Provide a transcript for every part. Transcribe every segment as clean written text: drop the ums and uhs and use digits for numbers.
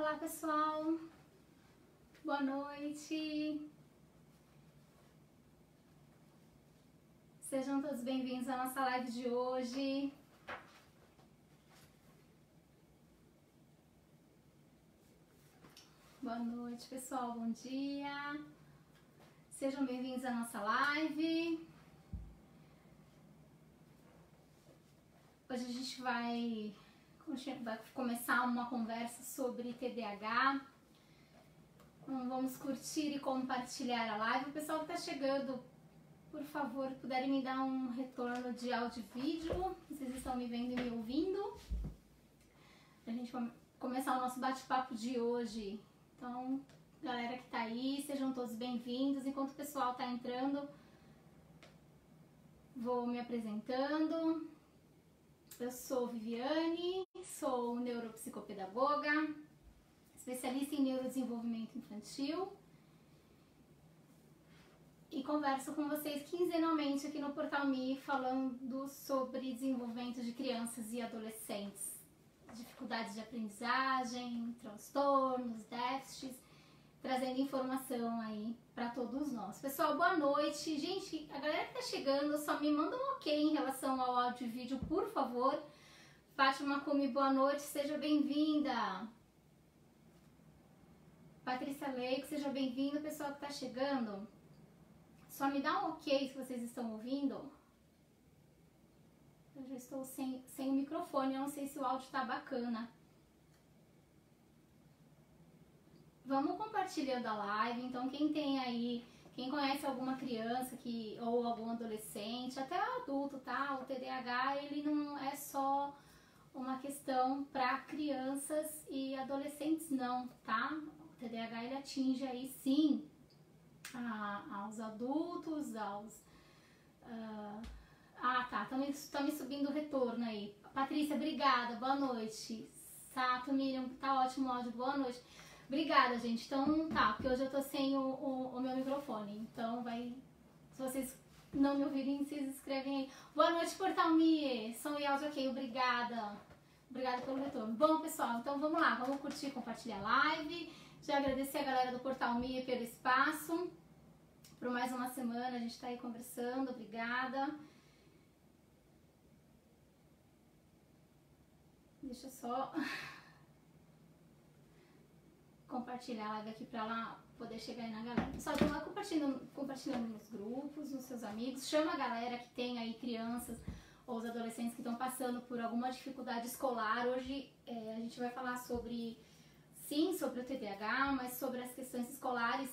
Olá pessoal, boa noite, sejam todos bem-vindos à nossa live de hoje. Boa noite pessoal, bom dia, sejam bem-vindos à nossa live. Hoje a gente vai começar uma conversa sobre TDAH. Então, vamos curtir e compartilhar a live. O pessoal que está chegando, por favor, puderem me dar um retorno de áudio e vídeo. Vocês estão me vendo e me ouvindo? Pra gente começar o nosso bate-papo de hoje. Então, galera que tá aí, sejam todos bem-vindos. Enquanto o pessoal tá entrando, vou me apresentando. Eu sou Viviane, sou neuropsicopedagoga, especialista em neurodesenvolvimento infantil e converso com vocês quinzenalmente aqui no Portal Me falando sobre desenvolvimento de crianças e adolescentes, dificuldades de aprendizagem, transtornos, déficits, trazendo informação aí para todos nós. Pessoal, boa noite. Gente, a galera que tá chegando, só me manda um ok em relação ao áudio e vídeo, por favor. Fátima Kumi, boa noite, seja bem-vinda. Patrícia Leico, seja bem-vinda. Pessoal que tá chegando, só me dá um ok se vocês estão ouvindo. Eu já estou sem o microfone, eu não sei se o áudio tá bacana. Vamos compartilhando a live, então quem tem aí, quem conhece alguma criança ou algum adolescente, até adulto, tá? O TDAH, ele não é só uma questão para crianças e adolescentes não, tá? O TDAH, ele atinge aí sim aos adultos, tá me subindo o retorno aí. Patrícia, obrigada, boa noite. Sato, Miriam, tá ótimo o áudio, boa noite. Obrigada, gente. Então, tá, porque hoje eu tô sem o meu microfone. Então, se vocês não me ouvirem, vocês escrevem aí. Boa noite, Portal Me. Som e áudio ok. Obrigada. Obrigada pelo retorno. Bom, pessoal, então vamos lá. Vamos curtir e compartilhar a live. Já agradecer a galera do Portal Me pelo espaço. Por mais uma semana, a gente tá aí conversando. Obrigada. Deixa eu só compartilhar a live aqui pra ela poder chegar aí na galera. Pessoal, vamos lá compartilhando nos grupos, nos seus amigos. Chama a galera que tem aí crianças ou os adolescentes que estão passando por alguma dificuldade escolar. Hoje a gente vai falar sobre o TDAH, mas sobre as questões escolares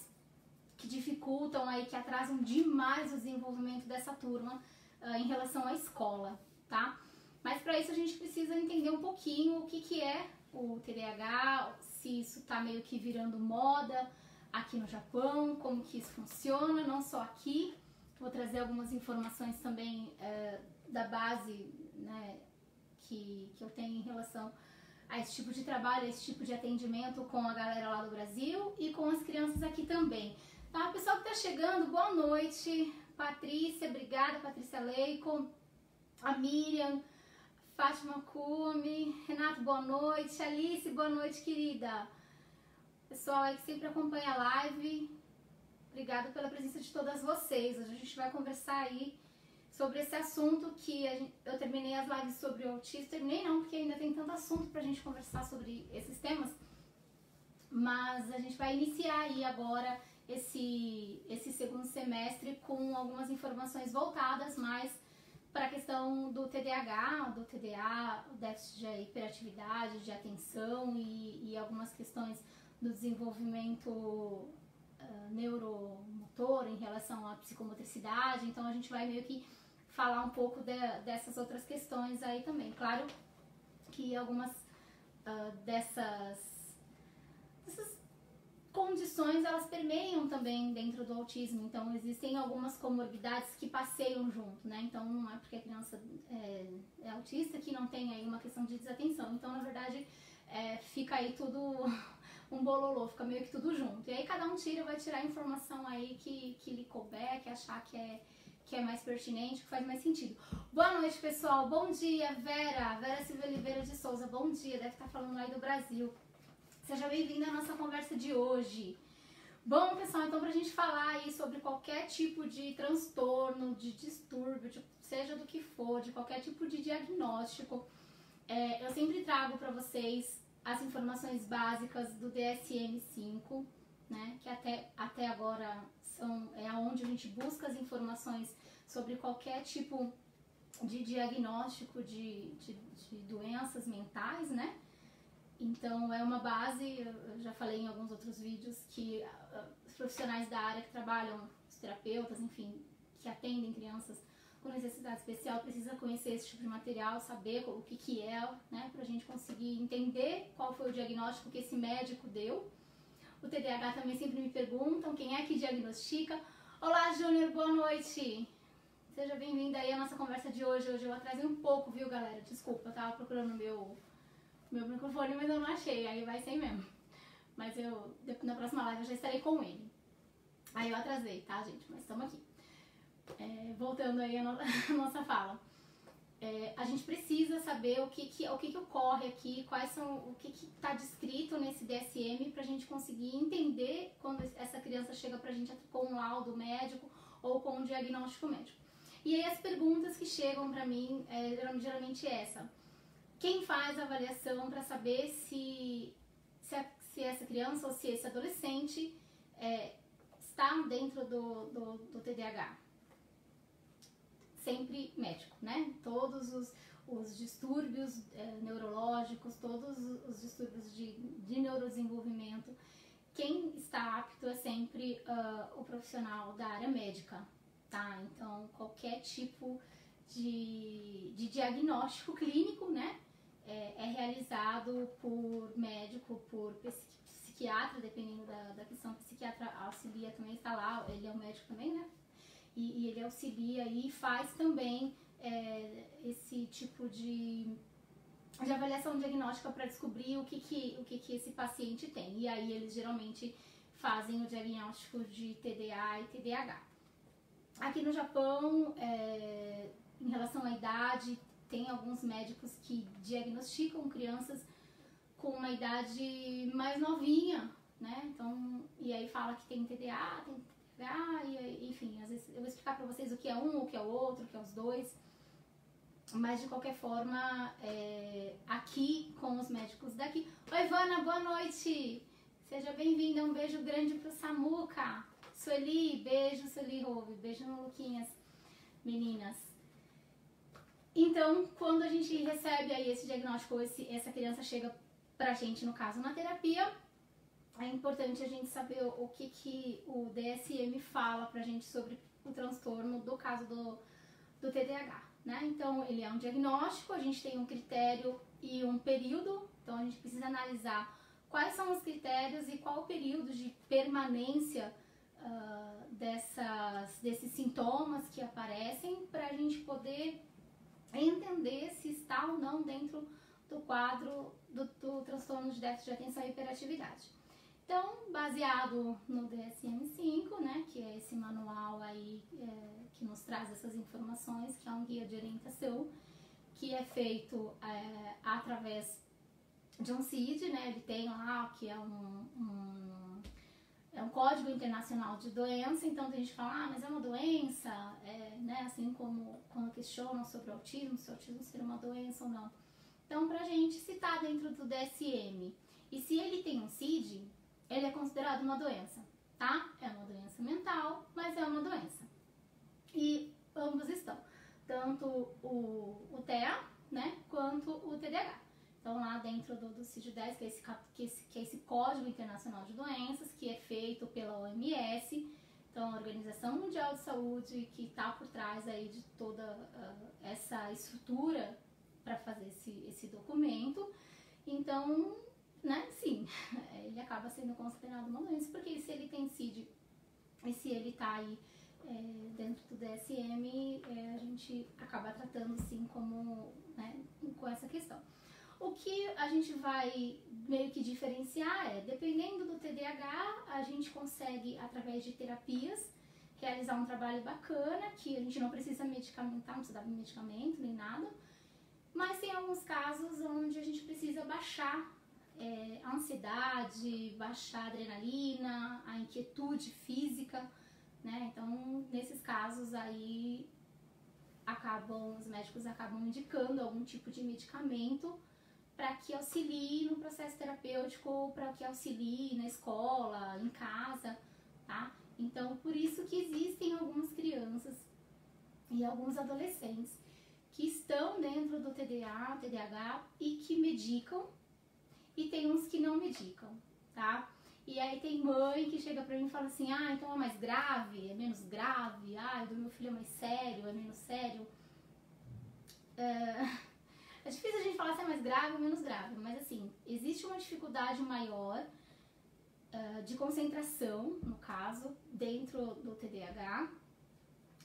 que dificultam aí, que atrasam demais o desenvolvimento dessa turma em relação à escola, tá? Mas para isso a gente precisa entender um pouquinho o que é o TDAH, se isso tá meio que virando moda aqui no Japão, como que isso funciona, não só aqui. Vou trazer algumas informações também da base, né, que eu tenho em relação a esse tipo de trabalho, a esse tipo de atendimento com a galera lá do Brasil e com as crianças aqui também. Tá, pessoal que tá chegando, boa noite. Patrícia, obrigada, Patrícia Leico, a Miriam, Fátima Kumi, Renato, boa noite, Alice, boa noite, querida. Pessoal aí que sempre acompanha a live, obrigada pela presença de todas vocês. Hoje a gente vai conversar aí sobre esse assunto que eu terminei as lives sobre o autismo, terminei não, porque ainda tem tanto assunto pra gente conversar sobre esses temas, mas a gente vai iniciar aí agora esse segundo semestre com algumas informações voltadas mais para a questão do TDAH, do TDA, o déficit de hiperatividade, de atenção e algumas questões do desenvolvimento neuromotor em relação à psicomotricidade. Então a gente vai meio que falar um pouco dessas outras questões aí também. Claro que algumas dessas condições elas permeiam também dentro do autismo, então existem algumas comorbidades que passeiam junto, né? Então não é porque a criança é autista que não tem aí uma questão de desatenção. Então na verdade fica aí tudo um bololô, fica meio que tudo junto. E aí cada um vai tirar a informação aí que lhe couber, que achar que é mais pertinente, que faz mais sentido. Boa noite, pessoal. Bom dia, Vera Silva Oliveira de Souza. Bom dia, deve estar falando aí do Brasil. Seja bem-vindo à nossa conversa de hoje. Bom, pessoal, então pra gente falar aí sobre qualquer tipo de transtorno, de distúrbio, seja do que for, de qualquer tipo de diagnóstico, eu sempre trago para vocês as informações básicas do DSM-5, né, que até agora é onde a gente busca as informações sobre qualquer tipo de diagnóstico de doenças mentais, né? Então é uma base, eu já falei em alguns outros vídeos, que os profissionais da área que trabalham, os terapeutas, enfim, que atendem crianças com necessidade especial, precisa conhecer esse tipo de material, saber o que é, né, pra gente conseguir entender qual foi o diagnóstico que esse médico deu. O TDAH também sempre me perguntam quem é que diagnostica. Olá, Júnior, boa noite! Seja bem-vinda aí à nossa conversa de hoje. Hoje eu atrasei um pouco, viu, galera? Desculpa, eu tava procurando meu microfone, mas eu não achei, aí vai sem mesmo. Mas na próxima live eu já estarei com ele. Aí eu atrasei, tá, gente? Mas estamos aqui. Voltando aí a nossa fala. A gente precisa saber o que ocorre aqui, quais são, o que está descrito nesse DSM pra gente conseguir entender quando essa criança chega pra gente com um laudo médico ou com um diagnóstico médico. E aí as perguntas que chegam pra mim, geralmente é essa. Quem faz a avaliação para saber se essa criança ou se esse adolescente está dentro do TDAH? Sempre médico, né? Todos os distúrbios neurológicos, todos os distúrbios de neurodesenvolvimento, quem está apto é sempre o profissional da área médica, tá? Então, qualquer tipo de diagnóstico clínico, né? É realizado por médico, por psiquiatra, dependendo da questão. O psiquiatra auxilia também, está lá, ele é um médico também, né? E ele auxilia e faz também esse tipo de avaliação diagnóstica para descobrir o que esse paciente tem. E aí eles geralmente fazem o diagnóstico de TDA e TDAH. Aqui no Japão, em relação à idade, tem alguns médicos que diagnosticam crianças com uma idade mais novinha, né? Então, e aí fala que tem TDA, tem TDAH, e enfim, às vezes eu vou explicar pra vocês o que é um, o que é o outro, o que é os dois. Mas de qualquer forma, aqui com os médicos daqui. Oi, Ivana, boa noite! Seja bem-vinda, um beijo grande pro Samuca. Sueli, beijo, Sueli Rove, beijo no Luquinhas, meninas. Então, quando a gente recebe aí esse diagnóstico, essa criança chega pra gente, no caso, na terapia, é importante a gente saber o que o DSM fala pra gente sobre o transtorno do caso do TDAH, né? Então, ele é um diagnóstico, a gente tem um critério e um período, então a gente precisa analisar quais são os critérios e qual o período de permanência desses sintomas que aparecem, pra gente poder entender se está ou não dentro do quadro do transtorno de déficit de atenção e hiperatividade. Então, baseado no DSM-5, né, que é esse manual aí que nos traz essas informações, que é um guia de orientação, que é feito através de um CID, né, ele tem lá que é um código internacional de doença. Então tem gente que fala, mas é uma doença, né, assim como quando questionam sobre o autismo, se o autismo seria uma doença ou não. Então, pra gente, se tá dentro do DSM e se ele tem um CID, ele é considerado uma doença, tá? É uma doença mental, mas é uma doença. E ambos estão, tanto o TEA, né, quanto o TDAH. Então, lá dentro do CID-10, que é esse Código Internacional de Doenças, que é feito pela OMS, então a Organização Mundial de Saúde, que está por trás aí de toda essa estrutura para fazer esse documento. Então, né, sim, ele acaba sendo considerado uma doença, porque se ele tem CID e se ele está aí dentro do DSM, a gente acaba tratando sim como, né, com essa questão. O que a gente vai meio que diferenciar dependendo do TDAH, a gente consegue, através de terapias, realizar um trabalho bacana, que a gente não precisa medicamentar, não precisa dar medicamento nem nada, mas tem alguns casos onde a gente precisa baixar a ansiedade, baixar a adrenalina, a inquietude física, né? Então, nesses casos aí, os médicos acabam indicando algum tipo de medicamento para que auxilie no processo terapêutico, para que auxilie na escola, em casa, tá? Então, por isso que existem algumas crianças e alguns adolescentes que estão dentro do TDAH e que medicam, e tem uns que não medicam, tá? E aí tem mãe que chega pra mim e fala assim, então é mais grave, é menos grave, o do meu filho é mais sério, é menos sério. É difícil a gente falar se é mais grave ou menos grave, mas assim, existe uma dificuldade maior de concentração, no caso, dentro do TDAH,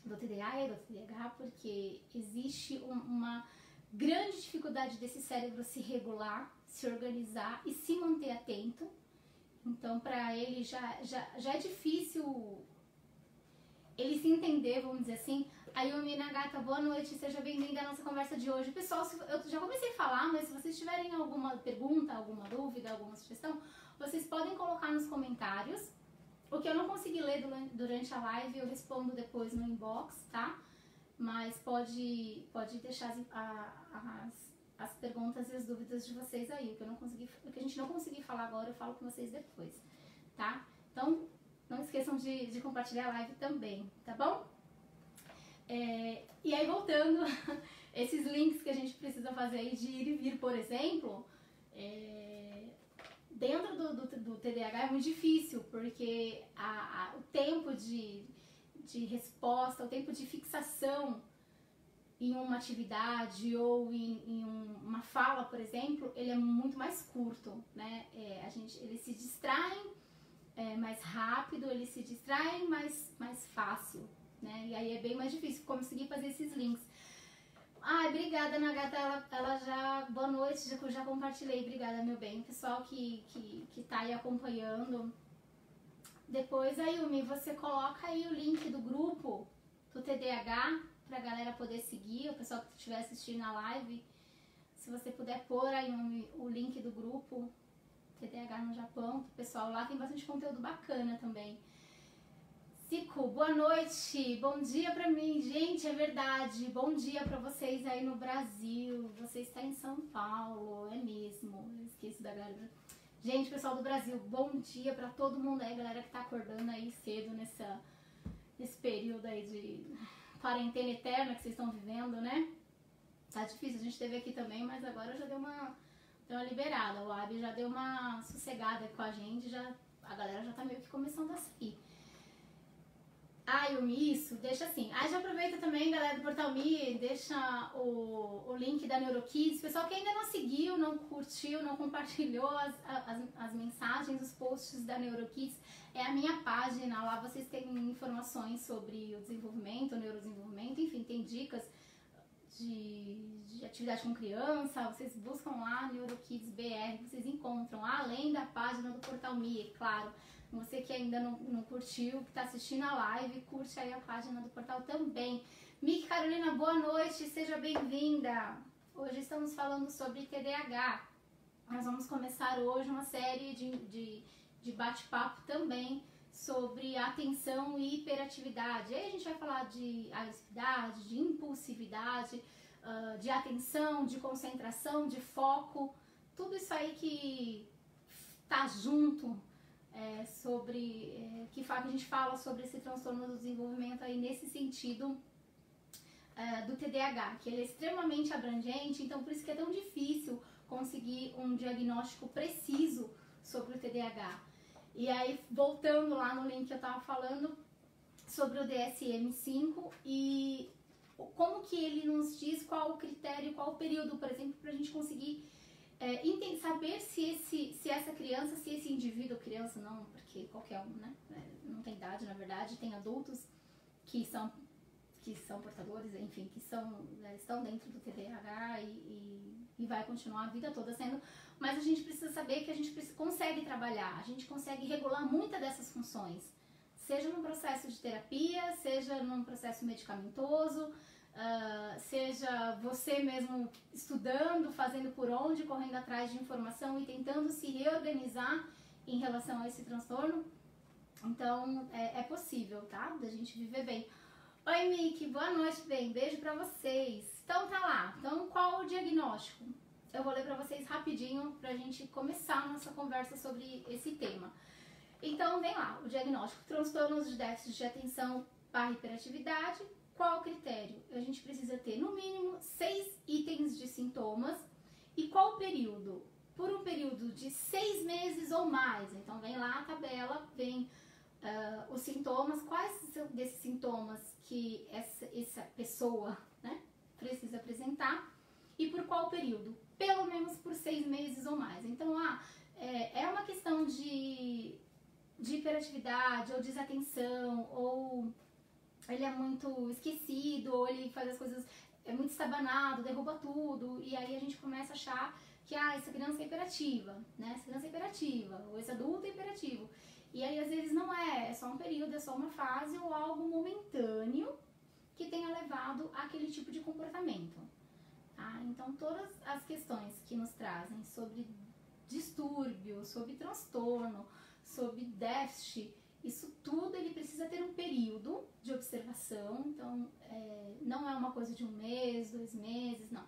do TDA e do TDAH, porque existe uma grande dificuldade desse cérebro se regular, se organizar e se manter atento. Então, para ele já é difícil ele se entender, vamos dizer assim. Ayumi Nagata, boa noite, seja bem-vinda à nossa conversa de hoje. Pessoal, eu já comecei a falar, mas se vocês tiverem alguma pergunta, alguma dúvida, alguma sugestão, vocês podem colocar nos comentários. O que eu não consegui ler durante a live, eu respondo depois no inbox, tá? Mas pode deixar as perguntas e as dúvidas de vocês aí. O que a gente não conseguir falar agora, eu falo com vocês depois, tá? Então, não esqueçam de compartilhar a live também, tá bom? E aí, voltando, esses links que a gente precisa fazer aí de ir e vir, por exemplo, dentro do TDAH é muito difícil, porque o tempo de resposta, o tempo de fixação em uma atividade ou em uma fala, por exemplo, ele é muito mais curto, né? Eles se distraem mais rápido, eles se distraem mais fácil, né? E aí é bem mais difícil conseguir fazer esses links. Obrigada, Nagata, ela já, boa noite, já compartilhei, obrigada, meu bem, pessoal que tá aí acompanhando. Depois, Ayumi, você coloca aí o link do grupo do TDAH pra galera poder seguir, o pessoal que estiver assistindo a live, se você puder pôr aí o link do grupo TDAH no Japão, o pessoal lá tem bastante conteúdo bacana também. Cico, boa noite, bom dia pra mim, gente, é verdade, bom dia pra vocês aí no Brasil, você está em São Paulo, é mesmo, eu esqueço da galera. Gente, pessoal do Brasil, bom dia pra todo mundo aí, galera que tá acordando aí cedo nesse período aí de quarentena eterna que vocês estão vivendo, né? Tá difícil, a gente teve aqui também, mas agora já deu uma liberada, o Abi já deu uma sossegada com a gente, a galera já tá meio que começando a sair. Ayumi, isso, deixa assim. Já aproveita também, galera do Portal Me, deixa o link da NeuroKids. Pessoal que ainda não seguiu, não curtiu, não compartilhou as mensagens, os posts da NeuroKids, é a minha página. Lá vocês têm informações sobre o desenvolvimento, o neurodesenvolvimento, enfim, tem dicas de atividade com criança. Vocês buscam lá NeuroKids BR, vocês encontram, além da página do Portal Me, claro. Você que ainda não curtiu, que está assistindo a live, curte aí a página do portal também. Miki Carolina, boa noite, seja bem-vinda. Hoje estamos falando sobre TDAH. Nós vamos começar hoje uma série de bate-papo também sobre atenção e hiperatividade. Aí a gente vai falar de agressividade, de impulsividade, de atenção, de concentração, de foco. Tudo isso aí que tá junto. Que a gente fala sobre esse transtorno do desenvolvimento aí nesse sentido do TDAH, que ele é extremamente abrangente, então por isso que é tão difícil conseguir um diagnóstico preciso sobre o TDAH. E aí, voltando lá no link que eu estava falando sobre o DSM-5 e como que ele nos diz qual o critério, qual o período, por exemplo, para a gente conseguir saber se essa criança, se esse indivíduo, criança não, porque qualquer um, né? Não tem idade, na verdade, tem adultos que são portadores, enfim, que estão dentro do TDAH e vai continuar a vida toda sendo, mas a gente precisa saber que a gente consegue trabalhar, a gente consegue regular muitas dessas funções, seja num processo de terapia, seja num processo medicamentoso, seja você mesmo estudando, fazendo por onde, correndo atrás de informação e tentando se reorganizar em relação a esse transtorno. Então, é possível, tá? Da gente viver bem. Oi, Miki, boa noite, bem, beijo pra vocês. Então, tá lá. Então, qual o diagnóstico? Eu vou ler pra vocês rapidinho pra gente começar a nossa conversa sobre esse tema. Então, vem lá, o diagnóstico: transtornos de déficit de atenção / hiperatividade. Qual o critério? A gente precisa ter, no mínimo, 6 itens de sintomas. E qual o período? Por um período de 6 meses ou mais. Então, vem lá a tabela, vem os sintomas, quais são desses sintomas que essa pessoa, né, precisa apresentar e por qual período? Pelo menos por 6 meses ou mais. Então, é uma questão de hiperatividade ou desatenção, ou ele é muito esquecido, ou ele faz as coisas, é muito estabanado, derruba tudo, e aí a gente começa a achar que essa criança é hiperativa, né? Essa criança é hiperativa, ou esse adulto é hiperativo. E aí às vezes não é só um período, é só uma fase ou algo momentâneo que tenha levado àquele tipo de comportamento. Tá? Então todas as questões que nos trazem sobre distúrbio, sobre transtorno, sobre déficit, isso tudo ele precisa ter um período de observação. Então não é uma coisa de 1 mês, 2 meses, não.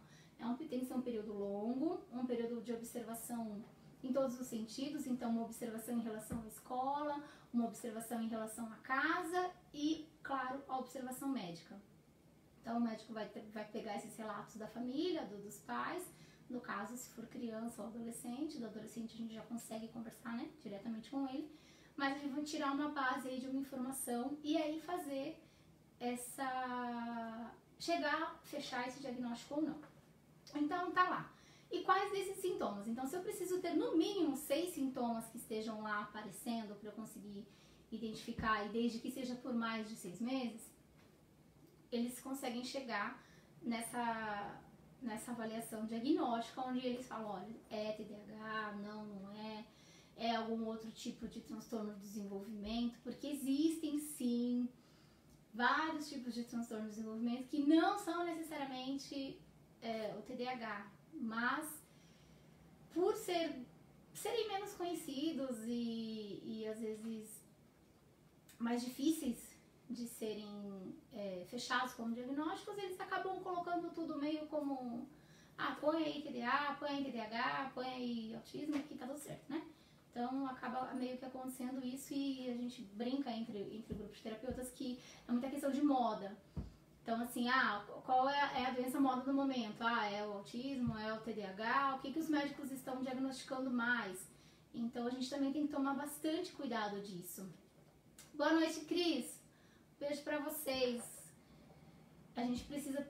Tem que ser um período longo, um período de observação em todos os sentidos. Então, uma observação em relação à escola, uma observação em relação à casa e, claro, a observação médica. Então, o médico vai pegar esses relatos da família, dos pais. No caso, se for criança ou adolescente, do adolescente a gente já consegue conversar, né, diretamente com ele. Mas a gente vai tirar uma base aí de uma informação e aí fazer fechar esse diagnóstico ou não. Então, tá lá. E quais desses sintomas? Então, se eu preciso ter no mínimo 6 sintomas que estejam lá aparecendo para eu conseguir identificar, e desde que seja por mais de 6 meses, eles conseguem chegar nessa avaliação diagnóstica, onde eles falam, olha, é TDAH, não é algum outro tipo de transtorno do desenvolvimento, porque existem sim vários tipos de transtorno do desenvolvimento que não são necessariamente o TDAH, mas por serem menos conhecidos e às vezes mais difíceis de serem fechados como diagnósticos, eles acabam colocando tudo meio como põe aí TDA, põe aí TDAH, põe aí autismo, que tá tudo certo, né? Então acaba meio que acontecendo isso, e a gente brinca entre grupos de terapeutas que é muita questão de moda. Então, assim, qual é a doença moda do momento? É o autismo, é o TDAH, o que os médicos estão diagnosticando mais? Então, a gente também tem que tomar bastante cuidado disso. Boa noite, Cris. Beijo pra vocês. A gente precisa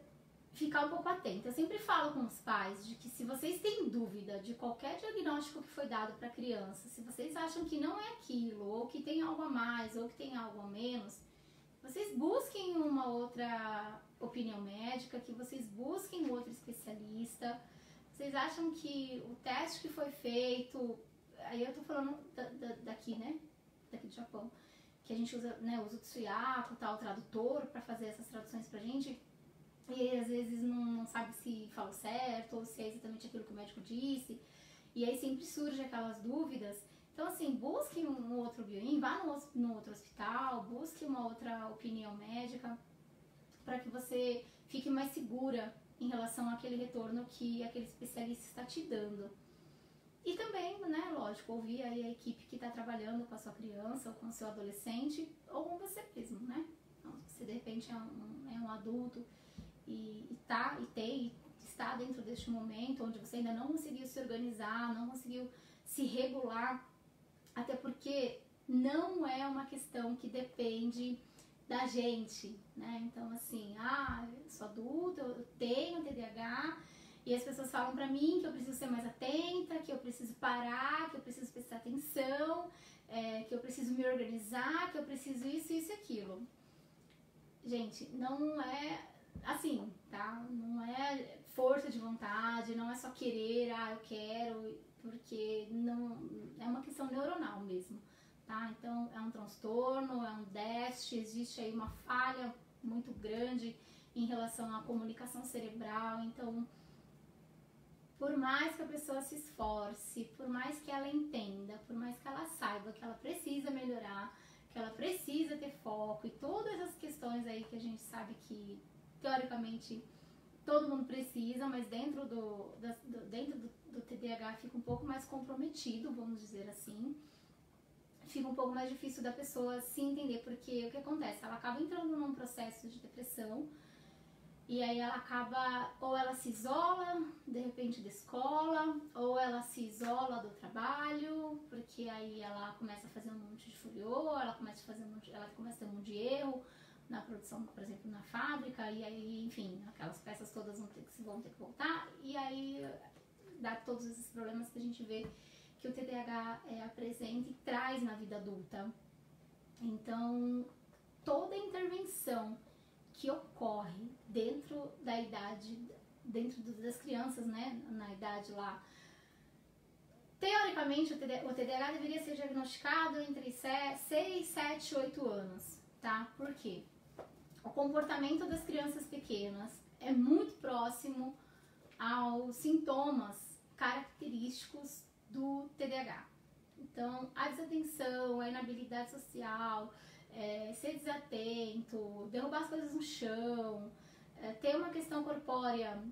ficar um pouco atento. Eu sempre falo com os pais de que se vocês têm dúvida de qualquer diagnóstico que foi dado para a criança, se vocês acham que não é aquilo, ou que tem algo a mais, ou que tem algo a menos, vocês busquem uma outra opinião médica, que vocês busquem outro especialista. Vocês acham que o teste que foi feito, aí eu tô falando daqui, né? Daqui do Japão, que a gente usa, né, usa o Tsuyaku, o tradutor, para fazer essas traduções pra gente, e às vezes não sabe se falou certo, ou se é exatamente aquilo que o médico disse, e aí sempre surge aquelas dúvidas. Então, assim, busque um outro bioim, vá no outro hospital, busque uma outra opinião médica, para que você fique mais segura em relação àquele retorno que aquele especialista está te dando. E também, né, lógico, ouvir aí a equipe que está trabalhando com a sua criança, ou com o seu adolescente, ou com você mesmo, né? Então, se de repente é um adulto e está dentro deste momento onde você ainda não conseguiu se organizar, não conseguiu se regular, até porque não é uma questão que depende da gente, né? Então, assim, eu sou adulta, eu tenho TDAH, e as pessoas falam pra mim que eu preciso ser mais atenta, que eu preciso parar, que eu preciso prestar atenção, que eu preciso me organizar, que eu preciso isso e aquilo. Gente, não é assim, tá? Não é força de vontade, não é só querer, eu quero, porque não é uma questão neuronal mesmo, tá? Então é um transtorno, é um déficit, existe aí uma falha muito grande em relação à comunicação cerebral. Então, por mais que a pessoa se esforce, por mais que ela entenda, por mais que ela saiba que ela precisa melhorar, que ela precisa ter foco e todas as questões aí que a gente sabe que, teoricamente, todo mundo precisa, mas dentro do TDAH fica um pouco mais comprometido, vamos dizer assim. Fica um pouco mais difícil da pessoa se entender, porque o que acontece? Ela acaba entrando num processo de depressão e aí ela acaba, ou ela se isola, de repente, da escola, ou ela se isola do trabalho, porque aí ela começa a fazer um monte de furiô, ela começa a ter um monte de erro na produção, por exemplo, na fábrica, e aí, enfim, aquelas peças todas vão ter que voltar, e aí dá todos esses problemas que a gente vê que o TDAH apresenta e traz na vida adulta. Então, toda intervenção que ocorre dentro da idade, dentro das crianças, né, na idade lá, teoricamente o TDAH deveria ser diagnosticado entre 6, 7, 8 anos, tá? Por quê? O comportamento das crianças pequenas é muito próximo aos sintomas característicos do TDAH. Então, a desatenção, a inabilidade social, ser desatento, derrubar as coisas no chão, ter uma questão corpórea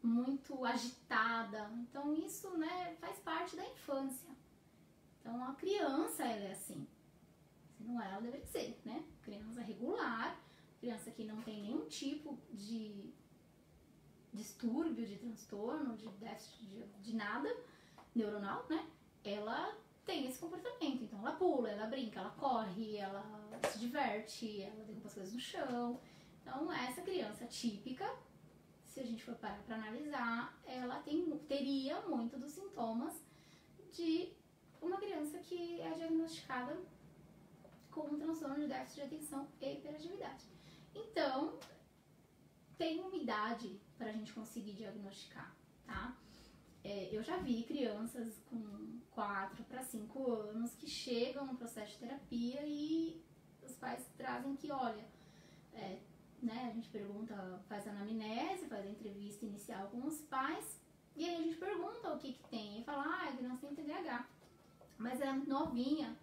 muito agitada. Então, isso, né, faz parte da infância. Então, a criança, ela é assim. Se não é, ela deveria ser, né? Criança regular, criança que não tem nenhum tipo de distúrbio, de transtorno, de déficit de nada neuronal, né? Ela tem esse comportamento. Então, ela pula, ela brinca, ela corre, ela se diverte, ela derruba as coisas no chão. Então, essa criança típica, se a gente for parar para analisar, ela teria muito dos sintomas de uma criança que é diagnosticada com um transtorno de déficit de atenção e hiperatividade. Então, tem uma idade para a gente conseguir diagnosticar, tá? Eu já vi crianças com 4 para 5 anos que chegam no processo de terapia e os pais trazem que, olha, né, a gente pergunta, faz a anamnese, faz a entrevista inicial com os pais, e aí a gente pergunta o que tem, e fala, a criança tem TDAH, mas é novinha,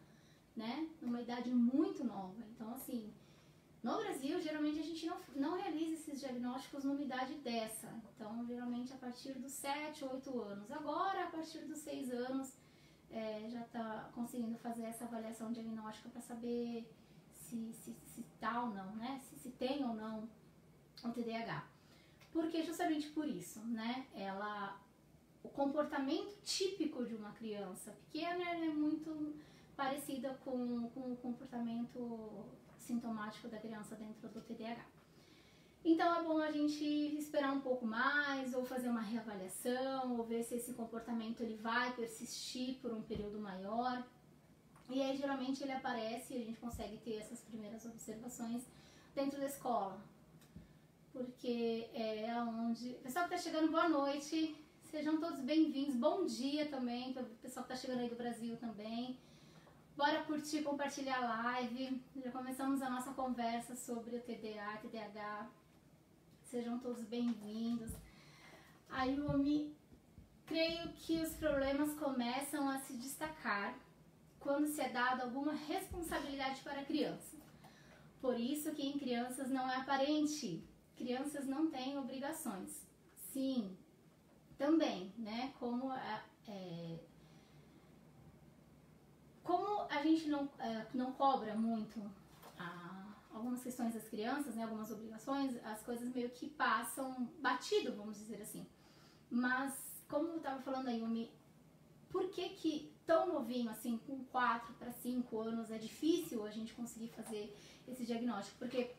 né, numa idade muito nova. Então, assim, no Brasil, geralmente a gente não realiza esses diagnósticos numa idade dessa. Então, geralmente a partir dos 7, 8 anos. Agora, a partir dos 6 anos, já está conseguindo fazer essa avaliação diagnóstica para saber se tá ou não, né? Se tem ou não o TDAH. Porque justamente por isso, né? O comportamento típico de uma criança pequena é muito parecida com o comportamento sintomático da criança dentro do TDAH. Então é bom a gente esperar um pouco mais, ou fazer uma reavaliação, ou ver se esse comportamento ele vai persistir por um período maior. E aí geralmente ele aparece e a gente consegue ter essas primeiras observações dentro da escola. Porque é onde... Pessoal que está chegando, boa noite, sejam todos bem-vindos, bom dia também, para o pessoal que está chegando aí do Brasil também. Bora curtir, compartilhar a live. Já começamos a nossa conversa sobre o TDAH. Sejam todos bem-vindos. Ayumi, creio que os problemas começam a se destacar quando se é dado alguma responsabilidade para a criança. Por isso que em crianças não é aparente. Crianças não têm obrigações. Sim, também, né? Como a gente não cobra muito algumas questões das crianças, né, algumas obrigações, as coisas meio que passam batido, vamos dizer assim. Mas, como eu estava falando aí, Yumi, por que tão novinho, assim, com 4 para 5 anos, é difícil a gente conseguir fazer esse diagnóstico? Porque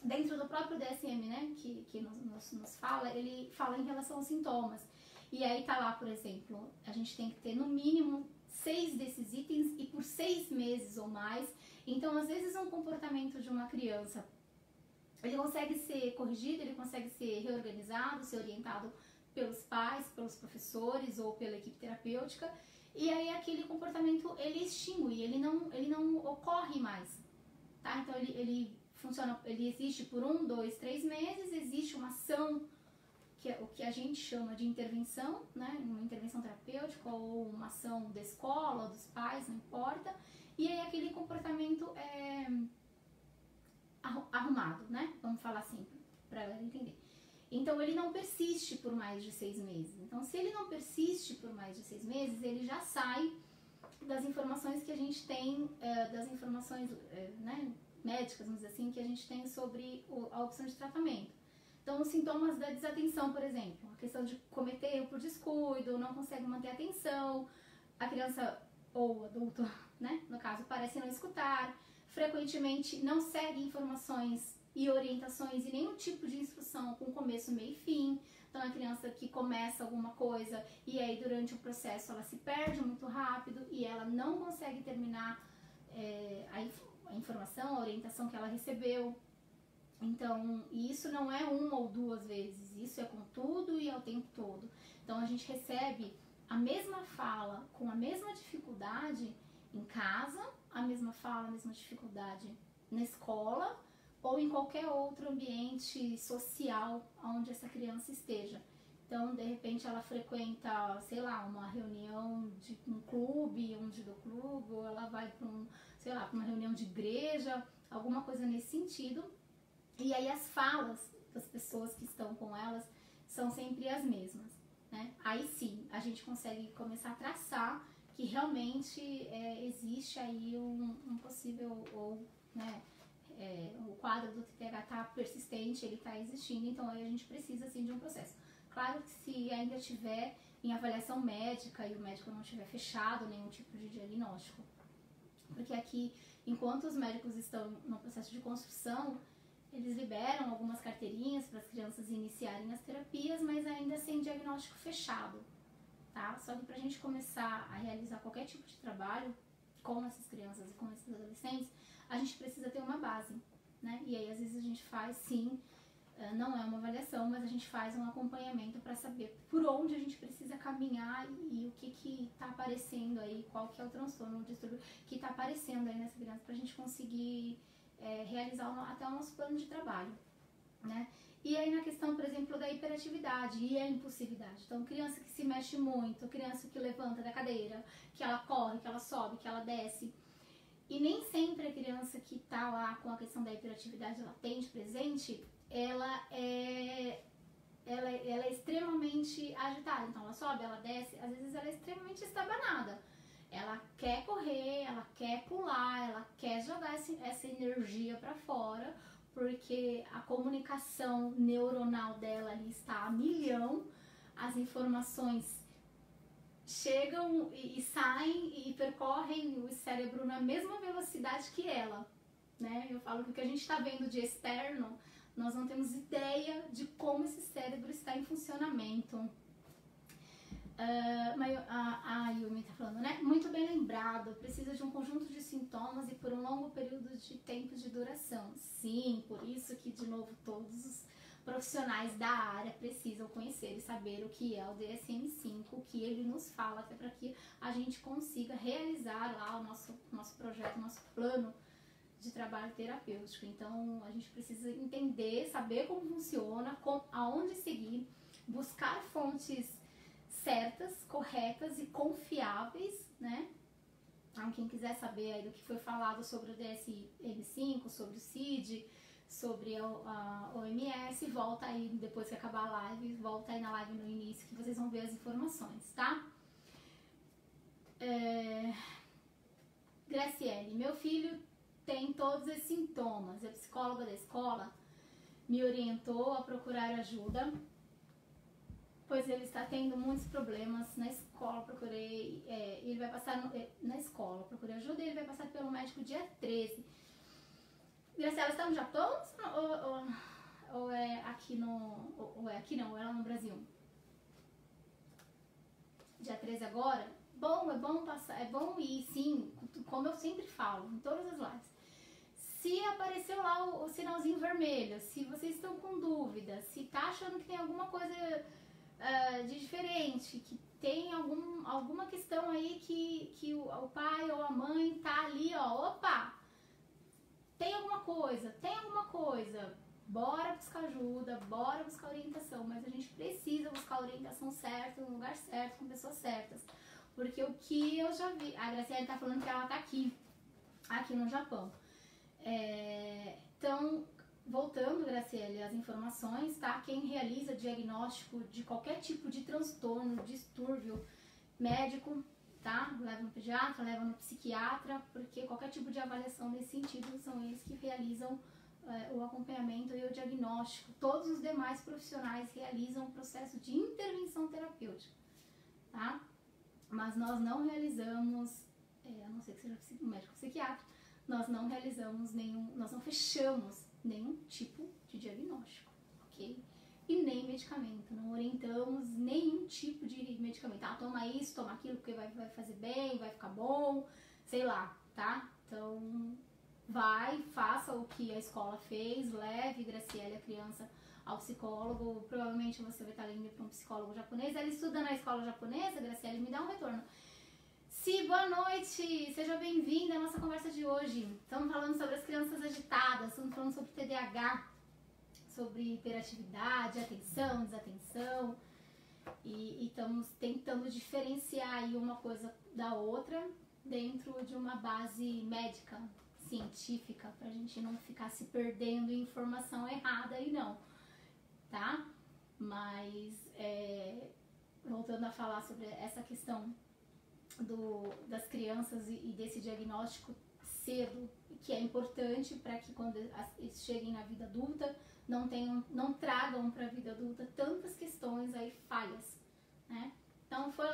dentro do próprio DSM, né, que nos fala, ele fala em relação aos sintomas. E aí tá lá, por exemplo, a gente tem que ter no mínimo 6 desses itens e por 6 meses ou mais. Então, às vezes, um comportamento de uma criança, ele consegue ser corrigido, ele consegue ser reorganizado, ser orientado pelos pais, pelos professores ou pela equipe terapêutica, e aí aquele comportamento, ele extingue, ele não ocorre mais, tá? Então, ele funciona, ele existe por 1, 2, 3 meses, existe uma ação, que é o que a gente chama de intervenção, né? Uma intervenção terapêutica ou uma ação da escola, dos pais, não importa. E aí aquele comportamento é arrumado, né? Vamos falar assim, para ela entender. Então ele não persiste por mais de 6 meses. Então se ele não persiste por mais de 6 meses, ele já sai das informações que a gente tem, das informações né, médicas, vamos dizer assim, que a gente tem sobre a opção de tratamento. Então os sintomas da desatenção, por exemplo, a questão de cometer erro por descuido, não consegue manter a atenção, a criança ou o adulto, né, no caso, parece não escutar, frequentemente não segue informações e orientações e nenhum tipo de instrução com começo, meio e fim. Então a criança que começa alguma coisa e aí durante o processo ela se perde muito rápido e ela não consegue terminar a informação, a orientação que ela recebeu. Então, isso não é uma ou duas vezes, isso é com tudo e ao tempo todo. Então a gente recebe a mesma fala com a mesma dificuldade em casa, a mesma fala, a mesma dificuldade na escola ou em qualquer outro ambiente social onde essa criança esteja. Então, de repente, ela frequenta, sei lá, uma reunião de um clube, um judô clube, ou ela vai para uma reunião de igreja, alguma coisa nesse sentido. E aí as falas das pessoas que estão com elas são sempre as mesmas, né? Aí sim, a gente consegue começar a traçar que realmente existe aí um possível, ou, né, o quadro do TDAH está persistente, ele está existindo, então aí a gente precisa sim de um processo. Claro que se ainda estiver em avaliação médica e o médico não tiver fechado nenhum tipo de diagnóstico, porque aqui, enquanto os médicos estão no processo de construção, eles liberam algumas carteirinhas para as crianças iniciarem as terapias, mas ainda sem diagnóstico fechado, tá? Só que para a gente começar a realizar qualquer tipo de trabalho com essas crianças e com esses adolescentes, a gente precisa ter uma base, né? E aí às vezes a gente faz sim, não é uma avaliação, mas a gente faz um acompanhamento para saber por onde a gente precisa caminhar e o que está aparecendo aí, qual que é o transtorno, o distúrbio que está aparecendo aí nessa criança, para a gente conseguir realizar até o nosso plano de trabalho, né? E aí na questão, por exemplo, da hiperatividade e a impulsividade. Então, criança que se mexe muito, criança que levanta da cadeira, que ela corre, que ela sobe, que ela desce. E nem sempre a criança que está lá com a questão da hiperatividade latente, presente, ela é extremamente agitada. Então, ela sobe, ela desce, às vezes ela é extremamente estabanada. Ela quer correr, ela quer pular, ela quer jogar essa energia para fora, porque a comunicação neuronal dela ali está a milhão, as informações chegam e saem e percorrem o cérebro na mesma velocidade que ela, né? Eu falo que o que a gente está vendo de externo, nós não temos ideia de como esse cérebro está em funcionamento. A Yumi tá falando, né? Muito bem lembrado, precisa de um conjunto de sintomas e por um longo período de tempo de duração. Sim, por isso que, de novo, todos os profissionais da área precisam conhecer e saber o que é o DSM-5, o que ele nos fala, até para que a gente consiga realizar lá o nosso projeto, o nosso plano de trabalho terapêutico. Então, a gente precisa entender, saber como funciona, aonde seguir, buscar fontes certas, corretas e confiáveis, né? Então, quem quiser saber aí do que foi falado sobre o DSM-5, sobre o CID, sobre a OMS, volta aí depois que acabar a live, volta aí na live no início que vocês vão ver as informações, tá? Graciele, meu filho tem todos esses sintomas. A psicóloga da escola me orientou a procurar ajuda, pois ele está tendo muitos problemas na escola. Procurei, ele vai passar na escola, procurei ajuda e ele vai passar pelo médico dia 13. Graciela, está no Japão ou é aqui ou é aqui não, ou é lá no Brasil? Dia 13 agora? Bom, é bom passar, é bom ir, sim, como eu sempre falo, em todas as lives. Se apareceu lá o sinalzinho vermelho, se vocês estão com dúvida, se tá achando que tem alguma coisa de diferente, que tem alguma questão aí que o pai ou a mãe tá ali, ó, opa, tem alguma coisa, bora buscar ajuda, bora buscar orientação, mas a gente precisa buscar a orientação certa, no lugar certo, com pessoas certas. Porque o que eu já vi, a Graciela tá falando que ela tá aqui no Japão. Então, voltando, Graciele, as informações, tá? Quem realiza diagnóstico de qualquer tipo de transtorno, distúrbio médico, tá? Leva no pediatra, leva no psiquiatra, porque qualquer tipo de avaliação nesse sentido são eles que realizam o acompanhamento e o diagnóstico. Todos os demais profissionais realizam o processo de intervenção terapêutica, tá? Mas nós não realizamos, a não ser que seja um médico psiquiatra, nós não fechamos nenhum tipo de diagnóstico, ok? E nem medicamento, não orientamos nenhum tipo de medicamento. Toma isso, toma aquilo, porque vai fazer bem, vai ficar bom, sei lá, tá? Então, faça o que a escola fez, leve, Graciele, a criança ao psicólogo. Provavelmente você vai estar indo para um psicólogo japonês. Ela estuda na escola japonesa, Graciele, me dá um retorno. Si, boa noite! Seja bem-vinda à nossa conversa de hoje. Estamos falando sobre as crianças agitadas, estamos falando sobre TDAH, sobre hiperatividade, atenção, desatenção, e estamos tentando diferenciar aí uma coisa da outra dentro de uma base médica, científica, para a gente não ficar se perdendo em informação errada aí não, tá? Mas, voltando a falar sobre essa questão das crianças e desse diagnóstico cedo, que é importante para que quando eles cheguem na vida adulta não tragam para a vida adulta tantas questões aí falhas, né? Então foi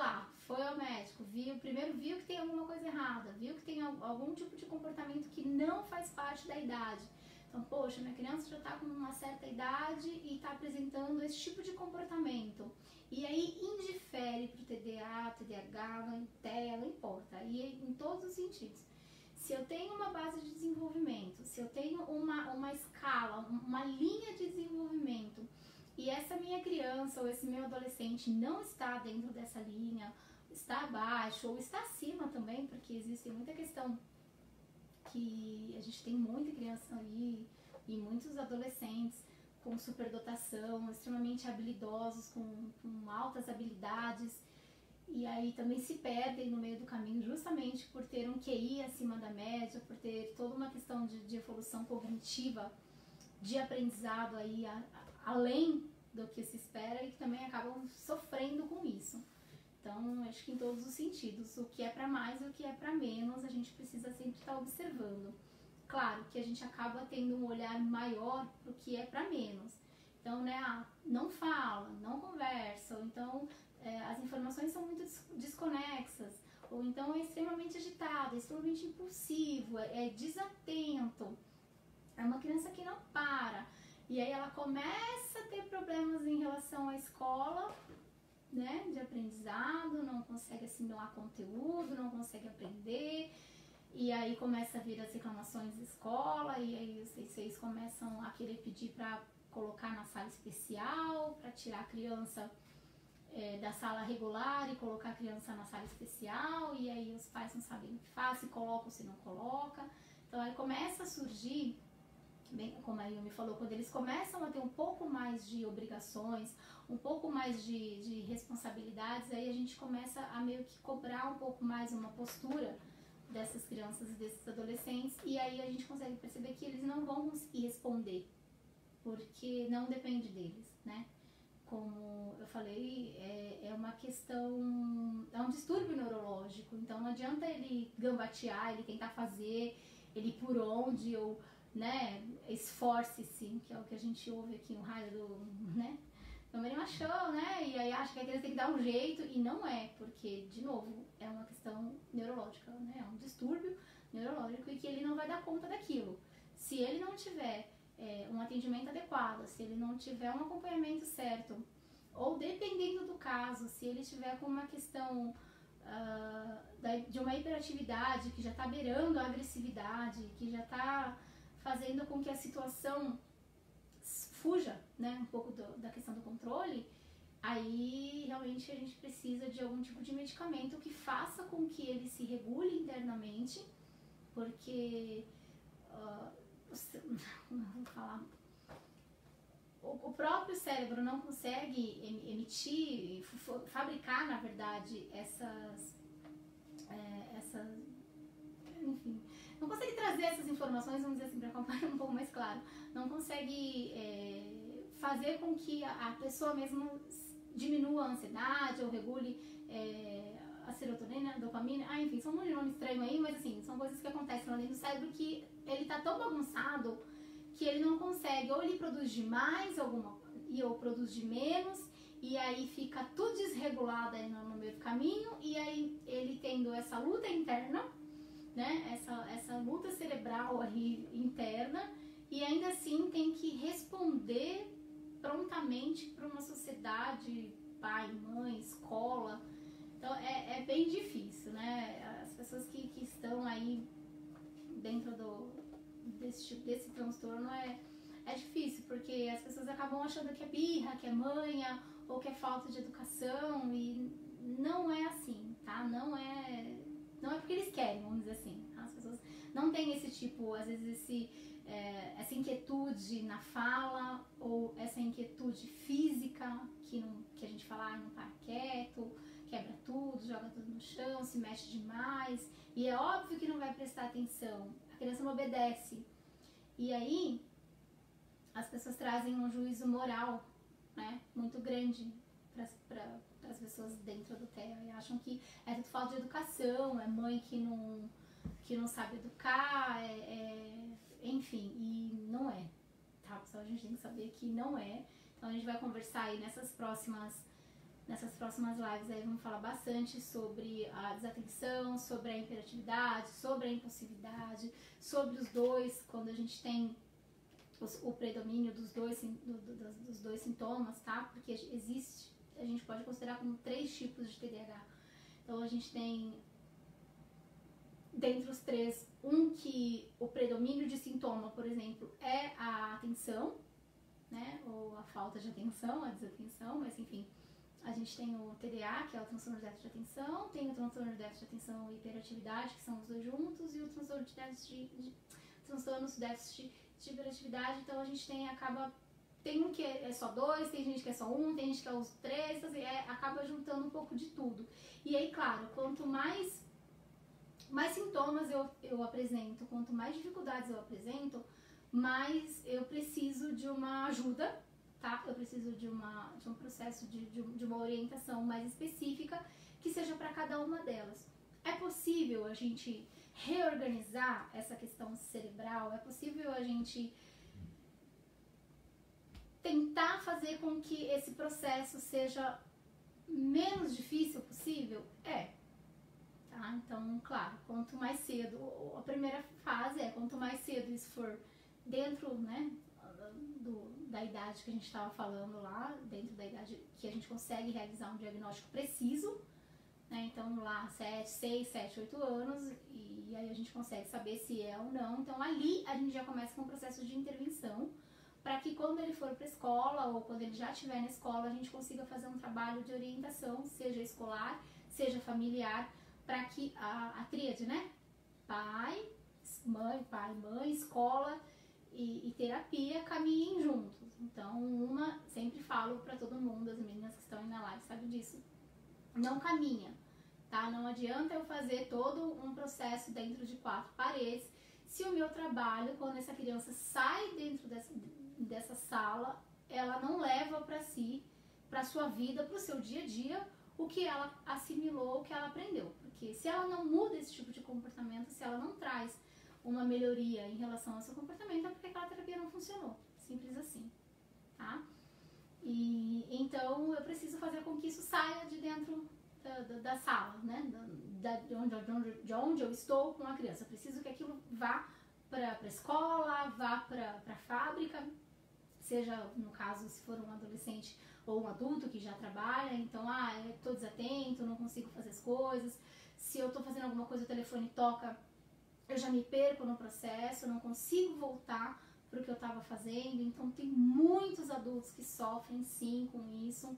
ao médico, primeiro viu que tem alguma coisa errada, viu que tem algum tipo de comportamento que não faz parte da idade. Então, poxa, minha criança já está com uma certa idade e está apresentando esse tipo de comportamento. E aí indifere para o TDAH, TEA, não importa, e em todos os sentidos. Se eu tenho uma base de desenvolvimento, se eu tenho uma escala, uma linha de desenvolvimento, e essa minha criança ou esse meu adolescente não está dentro dessa linha, está abaixo ou está acima também, porque existe muita questão que a gente tem muita criança aí e muitos adolescentes com superdotação, extremamente habilidosos, com altas habilidades, e aí também se perdem no meio do caminho justamente por ter um QI acima da média, por ter toda uma questão de evolução cognitiva, de aprendizado aí além do que se espera, e que também acabam sofrendo com isso. Então, acho que em todos os sentidos, o que é para mais e o que é para menos, a gente precisa sempre estar observando. Claro que a gente acaba tendo um olhar maior para o que é para menos. Então, né, não fala, não conversa, ou então as informações são muito desconexas, ou então é extremamente agitado, é extremamente impulsivo, é desatento, é uma criança que não para. E aí ela começa a ter problemas em relação à escola, né, de aprendizado, não consegue assimilar conteúdo, não consegue aprender, e aí começa a vir as reclamações da escola, e aí os vocês começam a querer pedir para colocar na sala especial, para tirar a criança da sala regular e colocar a criança na sala especial, e aí os pais não sabem o que faz, se coloca ou se não coloca. Então aí começa a surgir, bem, como a Yumi falou, quando eles começam a ter um pouco mais de obrigações, um pouco mais de responsabilidades, aí a gente começa a meio que cobrar um pouco mais uma postura dessas crianças e desses adolescentes, e aí a gente consegue perceber que eles não vão conseguir responder, porque não depende deles, né? Como eu falei, é uma questão, é um distúrbio neurológico, então não adianta ele gambatear, ele tentar fazer, ele ir por onde, ou, né, esforce-se, que é o que a gente ouve aqui no raio do, né, não vem machão, né, e aí acha que a criança tem que dar um jeito, e não é, porque, de novo, é uma questão neurológica, né, é um distúrbio neurológico e que ele não vai dar conta daquilo. Se ele não tiver um atendimento adequado, se ele não tiver um acompanhamento certo, ou dependendo do caso, se ele estiver com uma questão de uma hiperatividade que já está beirando a agressividade, que já está fazendo com que a situação fuja, né, um pouco da questão do controle, aí realmente a gente precisa de algum tipo de medicamento que faça com que ele se regule internamente, porque vou falar, o próprio cérebro não consegue emitir, fabricar, na verdade, enfim, não consegue trazer essas informações, vamos dizer assim, para comparar um pouco mais claro, não consegue fazer com que a pessoa mesmo diminua a ansiedade ou regule a serotonina, a dopamina, enfim, são um monte de nome estranho aí, mas assim, são coisas que acontecem lá dentro do cérebro que ele tá tão bagunçado que ele não consegue, ou ele produz demais ou produz de menos, e aí fica tudo desregulado aí no meio do caminho, e aí ele tendo essa luta interna, né, essa luta cerebral aí interna, e ainda assim tem que responder prontamente para uma sociedade, pai, mãe, escola. Então é bem difícil, né? As pessoas que estão aí dentro desse transtorno é difícil, porque as pessoas acabam achando que é birra, que é manha, ou que é falta de educação, e não é assim, tá? Não é porque eles querem, vamos dizer assim. As pessoas não têm esse tipo, às vezes essa inquietude na fala, ou essa inquietude física, que a gente fala, não para quieto, quebra tudo, joga tudo no chão, se mexe demais, e é óbvio que não vai prestar atenção, a criança não obedece. E aí, as pessoas trazem um juízo moral, né, muito grande para as pessoas dentro do TEA, e acham que é tudo falta de educação, é mãe que não sabe educar, enfim, e não é, tá, pessoal? A gente tem que saber que não é. Então a gente vai conversar aí nessas próximas lives aí, vamos falar bastante sobre a desatenção, sobre a hiperatividade, sobre a impulsividade, sobre os dois, quando a gente tem o predomínio dos dois sintomas, tá? Porque a gente pode considerar como 3 tipos de TDAH. Então a gente tem, dentre os 3, que o predomínio de sintoma, por exemplo, é a atenção, né? Ou a falta de atenção, a desatenção, mas enfim. A gente tem o TDA, que é o transtorno de déficit de atenção, tem o transtorno de déficit de atenção e hiperatividade, que são os dois juntos, e o transtorno de déficit de hiperatividade. Então a gente tem um que é só 2, tem gente que é só 1, tem gente que é os 3, então, assim, acaba juntando um pouco de tudo. E aí, claro, quanto mais sintomas eu apresento, quanto mais dificuldades eu apresento, mais eu preciso de uma ajuda, tá? Eu preciso de um processo de uma orientação mais específica que seja para cada uma delas. É possível a gente reorganizar essa questão cerebral? É possível a gente tentar fazer com que esse processo seja menos difícil possível? Tá? Então, claro, quanto mais cedo, a primeira fase quanto mais cedo isso for dentro, né, da idade que a gente estava falando lá, dentro da idade que a gente consegue realizar um diagnóstico preciso, né? Então lá 6, 7, 8 anos, e aí a gente consegue saber se é ou não. Então ali a gente já começa com um processo de intervenção, para que quando ele for para a escola, ou quando ele já estiver na escola, a gente consiga fazer um trabalho de orientação, seja escolar, seja familiar, para que a tríade, né? Pai, mãe, escola e terapia caminhem juntos. Então, sempre falo para todo mundo, as meninas que estão aí na live sabem disso, não caminha, tá? Não adianta eu fazer todo um processo dentro de 4 paredes, se o meu trabalho, quando essa criança sai dentro dessa sala, ela não leva para si, para sua vida, para o seu dia a dia, o que ela assimilou, o que ela aprendeu. Porque se ela não muda esse tipo de comportamento, se ela não traz uma melhoria em relação ao seu comportamento, é porque aquela terapia não funcionou. Simples assim, tá? E então eu preciso fazer com que isso saia de dentro da sala, né? De onde eu estou com a criança. Eu preciso que aquilo vá para a escola, vá para a fábrica, seja no caso se for um adolescente ou um adulto que já trabalha, então eu estou desatento, não consigo fazer as coisas, se eu estou fazendo alguma coisa, o telefone toca, eu já me perco no processo, eu não consigo voltar para o que eu estava fazendo. Então tem muitos adultos que sofrem sim com isso.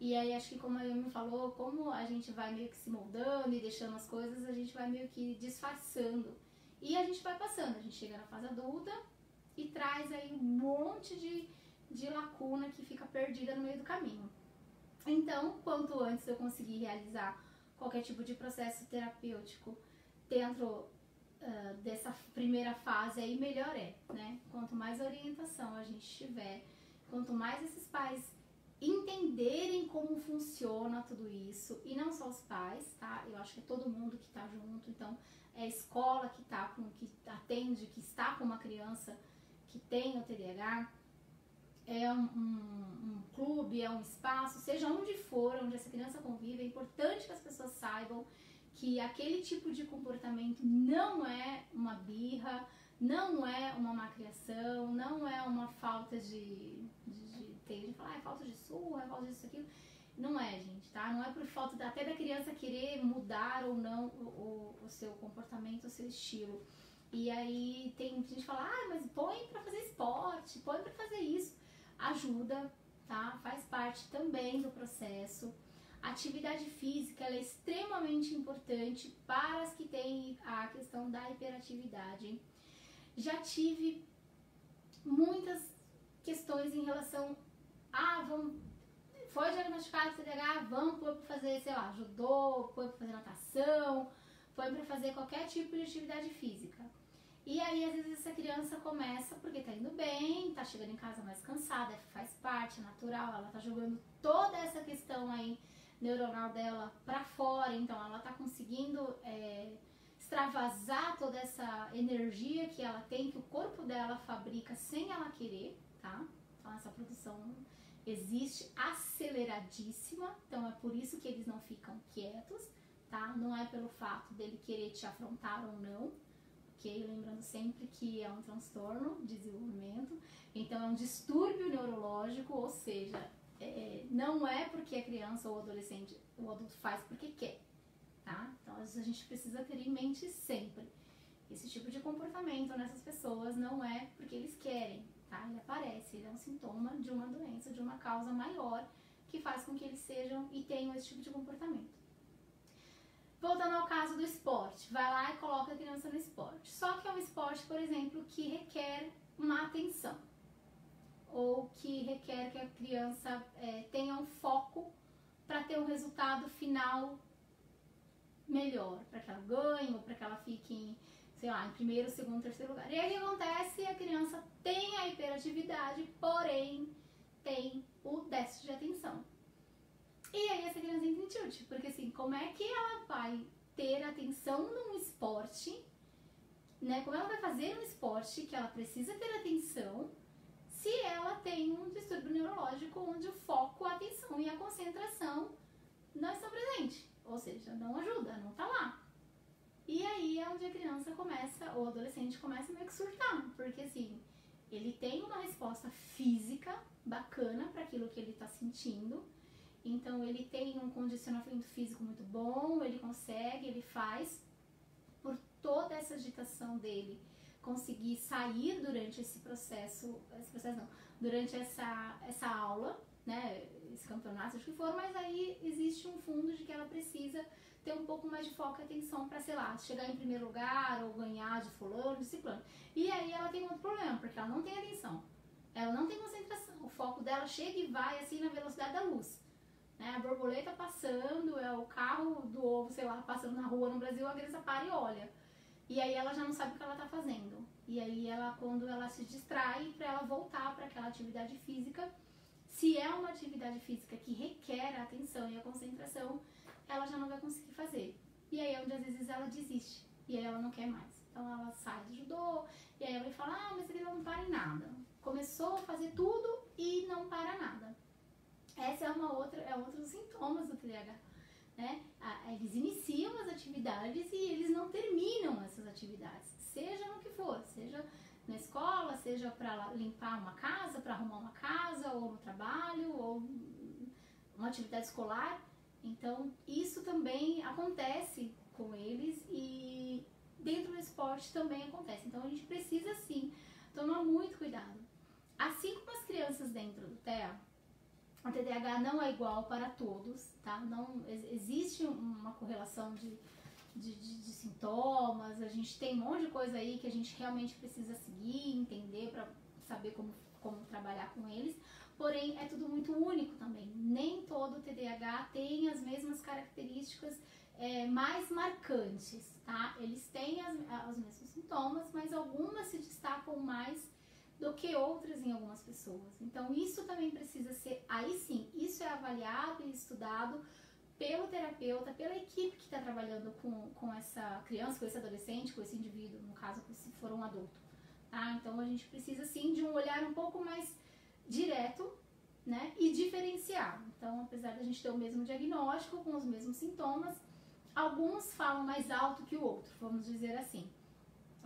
E aí acho que, como a Yumi falou, como a gente vai meio que se moldando e deixando as coisas, a gente vai meio que disfarçando. E a gente vai passando, a gente chega na fase adulta, e traz aí um monte de lacuna que fica perdida no meio do caminho. Então, quanto antes eu conseguir realizar qualquer tipo de processo terapêutico dentro dessa primeira fase aí, melhor é, né? Quanto mais orientação a gente tiver, quanto mais esses pais entenderem como funciona tudo isso, e não só os pais, tá? Eu acho que é todo mundo que tá junto, então é a escola que atende, que está com uma criança que tem o TDAH, é um clube, é um espaço, seja onde for, onde essa criança convive, é importante que as pessoas saibam que aquele tipo de comportamento não é uma birra, não é uma má criação, não é uma falta de falar, é falta de surra, é falta disso, aquilo. Não é, gente, tá? Não é por falta até da criança querer mudar ou não o seu comportamento, o seu estilo. E aí tem gente que fala, mas põe pra fazer esporte, põe pra fazer isso. Ajuda, tá? Faz parte também do processo. A atividade física ela é extremamente importante para as que têm a questão da hiperatividade. Já tive muitas questões em relação foi diagnosticado TDAH, vamos pôr pra fazer, sei lá, judô, pôr pra fazer natação, põe pra fazer qualquer tipo de atividade física. E aí, às vezes, essa criança começa porque tá indo bem, tá chegando em casa mais cansada, faz parte, é natural, ela tá jogando toda essa questão aí neuronal dela pra fora, então ela tá conseguindo extravasar toda essa energia que ela tem, que o corpo dela fabrica sem ela querer, tá? Então essa produção existe aceleradíssima, então é por isso que eles não ficam quietos, tá? Não é pelo fato dele querer te afrontar ou não, ok? Lembrando sempre que é um transtorno de desenvolvimento, então é um distúrbio neurológico, ou seja, não é porque a criança ou o adolescente, o adulto faz porque quer, tá? Então a gente precisa ter em mente sempre. Esse tipo de comportamento nessas pessoas não é porque eles querem, tá? Ele aparece, ele é um sintoma de uma doença, de uma causa maior que faz com que eles sejam e tenham esse tipo de comportamento. Voltando ao caso do esporte, vai lá e coloca a criança no esporte. Só que é um esporte, por exemplo, que requer uma atenção, ou que requer que a criança tenha um foco para ter um resultado final melhor, para que ela ganhe ou para que ela fique em, sei lá, em primeiro, segundo, terceiro lugar. E aí o que acontece? A criança tem a hiperatividade, porém tem o déficit de atenção. E aí essa criança entra em tilt, porque assim, como é que ela vai ter atenção num esporte, né? Como ela vai fazer um esporte que ela precisa ter atenção, se ela tem um distúrbio neurológico onde o foco, a atenção e a concentração não estão presentes, ou seja, não ajuda, não tá lá. E aí é onde a criança começa, ou o adolescente começa meio que surtar, porque assim, ele tem uma resposta física bacana para aquilo que ele tá sentindo, então ele tem um condicionamento físico muito bom, ele consegue, ele faz, por toda essa agitação dele, conseguir sair durante esse processo não, durante essa aula, né, esse campeonato, seja o que for, mas aí existe um fundo de que ela precisa ter um pouco mais de foco e atenção para, sei lá, chegar em primeiro lugar ou ganhar de fulano, de ciclano. E aí ela tem um outro problema, porque ela não tem atenção, ela não tem concentração, o foco dela chega e vai assim na velocidade da luz. A borboleta passando, é o carro do ovo, sei lá, passando na rua no Brasil, a criança para e olha. E aí ela já não sabe o que ela tá fazendo. E aí quando ela se distrai, para ela voltar para aquela atividade física, se é uma atividade física que requer a atenção e a concentração, ela já não vai conseguir fazer. E aí é onde às vezes ela desiste. E aí ela não quer mais. Então ela sai do judô, e aí ela vai falar, mas ele não para em nada. Começou a fazer tudo e não para nada. Essa é outro dos sintomas do TDAH, né? Eles iniciam as atividades e eles não terminam essas atividades, seja no que for, seja na escola, seja para limpar uma casa, para arrumar uma casa, ou no trabalho, ou uma atividade escolar. Então, isso também acontece com eles e dentro do esporte também acontece. Então, a gente precisa, sim, tomar muito cuidado. Assim como as crianças dentro do TEA, o TDAH não é igual para todos, tá? Não existe uma correlação de sintomas, a gente tem um monte de coisa aí que a gente realmente precisa seguir, entender para saber como trabalhar com eles. Porém, é tudo muito único também. Nem todo TDAH tem as mesmas características mais marcantes, tá? Eles têm os mesmos sintomas, mas algumas se destacam mais do que outras em algumas pessoas. Então, isso também precisa ser, aí sim, isso é avaliado e estudado pelo terapeuta, pela equipe que está trabalhando com essa criança, com esse adolescente, com esse indivíduo, no caso, se for um adulto, tá? Então, a gente precisa sim de um olhar um pouco mais direto, né, e diferenciado. Então, apesar da gente ter o mesmo diagnóstico, com os mesmos sintomas, alguns falam mais alto que o outro, vamos dizer assim.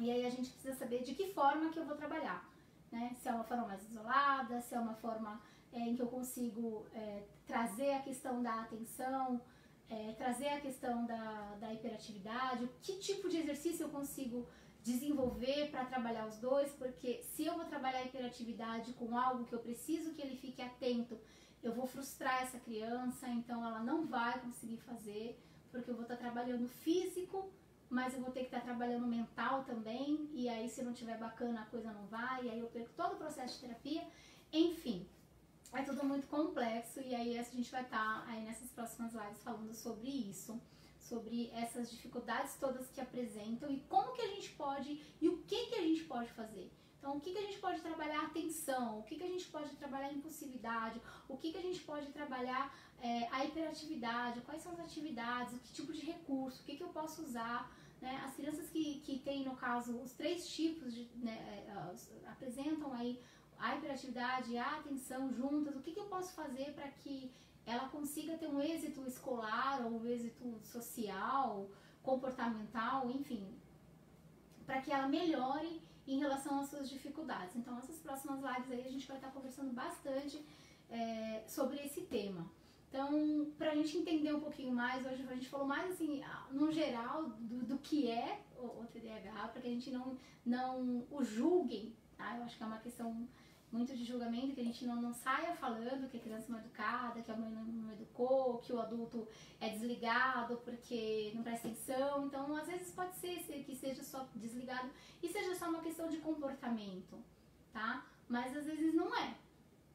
E aí a gente precisa saber de que forma que eu vou trabalhar, né? Se é uma forma mais isolada, se é uma forma em que eu consigo trazer a questão da atenção, trazer a questão da hiperatividade, que tipo de exercício eu consigo desenvolver para trabalhar os dois, porque se eu vou trabalhar a hiperatividade com algo que eu preciso que ele fique atento, eu vou frustrar essa criança, então ela não vai conseguir fazer, porque eu vou estar trabalhando físico, mas eu vou ter que estar trabalhando mental também, e aí se não tiver bacana a coisa não vai, e aí eu perco todo o processo de terapia, enfim, é tudo muito complexo, e aí a gente vai estar aí nessas próximas lives falando sobre isso, sobre essas dificuldades todas que apresentam e como que a gente pode, e o que a gente pode fazer. Então, o que a gente pode trabalhar atenção, o que a gente pode trabalhar impulsividade, o que a gente pode trabalhar a hiperatividade, quais são as atividades, que tipo de recurso, o que eu posso usar, né? As crianças que têm, no caso, os 3 tipos, apresentam aí a hiperatividade e a atenção juntas, o que eu posso fazer para que ela consiga ter um êxito escolar ou um êxito social, comportamental, enfim, para que ela melhore em relação às suas dificuldades. Então, essas próximas lives aí a gente vai estar conversando bastante sobre esse tema. Então, para a gente entender um pouquinho mais, hoje a gente falou mais assim, no geral, do que é o TDAH, para que a gente não o julguem, tá? Eu acho que é uma questão muito de julgamento, que a gente não saia falando que a criança não é educada, que a mãe não educou, que o adulto é desligado porque não presta atenção. Então, às vezes pode ser que seja só desligado e seja só uma questão de comportamento, tá? Mas às vezes não é.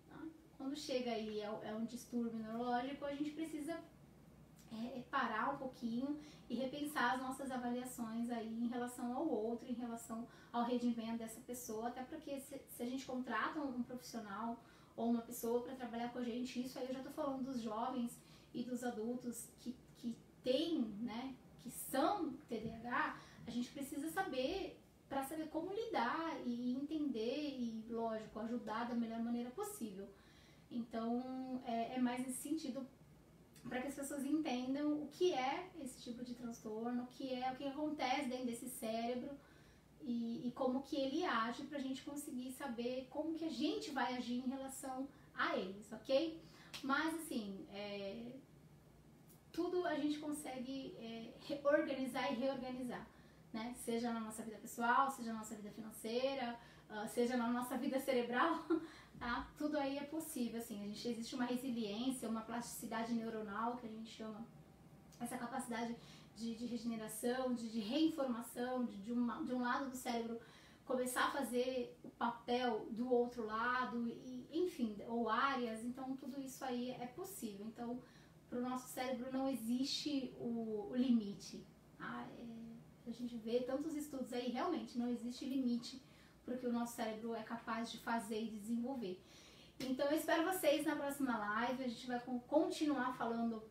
Tá? Quando chega aí é um distúrbio neurológico, a gente precisa parar um pouquinho e repensar as nossas avaliações aí em relação ao outro, em relação ao rendimento dessa pessoa, até porque se a gente contrata um profissional ou uma pessoa para trabalhar com a gente, isso aí eu já estou falando dos jovens e dos adultos que têm, né, que são TDAH, a gente precisa saber para saber como lidar e entender e, lógico, ajudar da melhor maneira possível. Então, é mais nesse sentido, para que as pessoas entendam o que é esse tipo de transtorno, o que acontece dentro desse cérebro e como que ele age, para a gente conseguir saber como que a gente vai agir em relação a eles, ok? Mas assim, tudo a gente consegue organizar e reorganizar, né? Seja na nossa vida pessoal, seja na nossa vida financeira, seja na nossa vida cerebral, tá? Tudo aí é possível, assim, existe uma resiliência, uma plasticidade neuronal, que a gente chama, essa capacidade de regeneração, de reinformação, de um lado do cérebro começar a fazer o papel do outro lado, e, enfim, ou áreas, então tudo isso aí é possível. Então, para o nosso cérebro não existe o limite, tá? A gente vê tantos estudos aí, realmente não existe limite para o que o nosso cérebro é capaz de fazer e desenvolver. Então eu espero vocês na próxima live, a gente vai continuar falando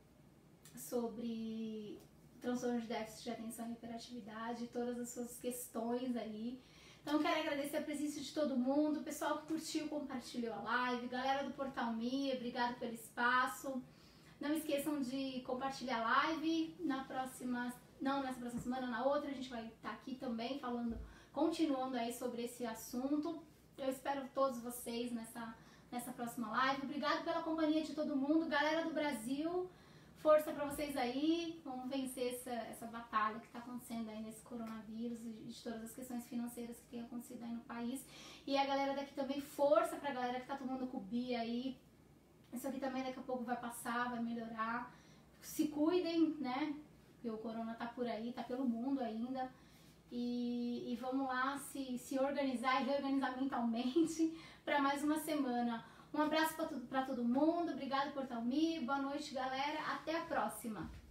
sobre transtorno de déficit de atenção e hiperatividade, todas as suas questões aí. Então quero agradecer a presença de todo mundo, o pessoal que curtiu, compartilhou a live, galera do Portal Mia, obrigado pelo espaço. Não esqueçam de compartilhar a live nessa próxima semana, na outra, a gente vai estar aqui também continuando aí sobre esse assunto. Eu espero todos vocês nessa próxima live. Obrigado pela companhia de todo mundo. Galera do Brasil, força pra vocês aí. Vamos vencer essa batalha que tá acontecendo aí nesse coronavírus e de todas as questões financeiras que tem acontecido aí no país. E a galera daqui também, força pra galera que tá tomando Cubi aí. Isso aqui também daqui a pouco vai passar, vai melhorar. Se cuidem, né? porque o corona tá por aí, tá pelo mundo ainda. E vamos lá se organizar e reorganizar mentalmente para mais uma semana. Um abraço para todo mundo, obrigado por estar comigo, boa noite, galera, até a próxima!